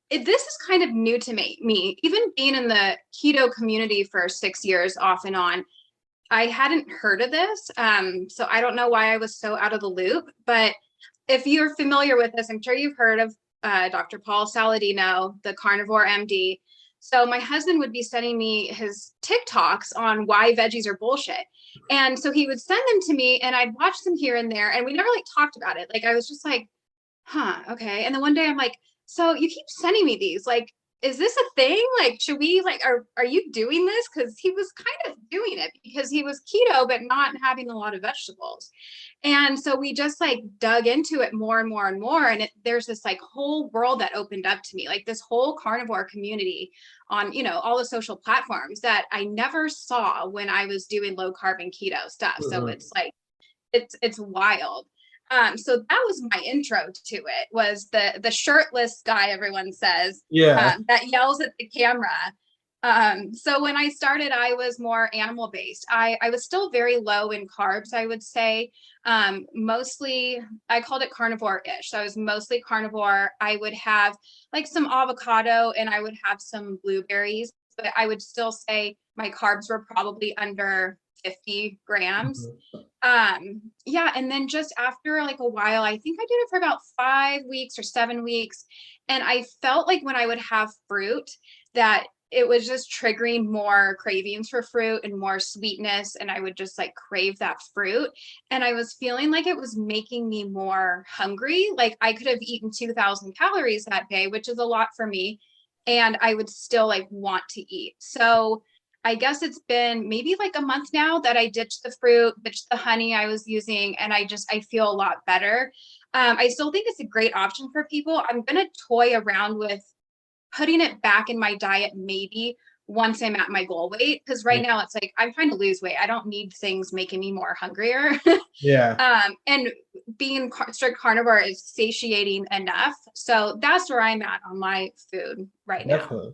this is kind of new to me. Even being in the keto community for 6 years off and on, I hadn't heard of this. So I don't know why I was so out of the loop. But if you're familiar with this, I'm sure you've heard of Dr. Paul Saladino, the Carnivore MD. So my husband would be sending me his TikToks on why veggies are bullshit. And so he would send them to me and I'd watch them here and there. And we never like talked about it. Like I was just like, huh, okay. And then one day I'm like, so you keep sending me these, like, is this a thing? Like, should we like, are you doing this? Because he was kind of doing it because he was keto, but not having a lot of vegetables. And so we just like dug into it more and more and more. And there's this like whole world that opened up to me, like this whole carnivore community on, all the social platforms that I never saw when I was doing low carb and keto stuff. So Mhm. it's like, it's wild. So that was my intro to it, was the shirtless guy everyone says, Yeah. that yells at the camera. So when I started, I was more animal based. I was still very low in carbs, I would say. Mostly, I called it carnivore ish. So I was mostly carnivore. I would have like some avocado and I would have some blueberries, but I would still say my carbs were probably under 50 grams. Mhm. Yeah, and then just after like a while, I think I did it for about 5 weeks or 7 weeks, and I felt like when I would have fruit that it was just triggering more cravings for fruit and more sweetness, and I would just like crave that fruit, and I was feeling like it was making me more hungry. Like I could have eaten 2,000 calories that day, which is a lot for me, and I would still like want to eat. So I guess it's been maybe like a month now that I ditched the fruit, ditched the honey I was using, and I feel a lot better. I still think it's a great option for people. I'm gonna toy around with putting it back in my diet maybe once I'm at my goal weight, because right Yeah. now it's like I'm trying to lose weight. I don't need things making me more hungrier. Yeah. And being strict carnivore is satiating enough. So that's where I'm at on my food right now. Definitely.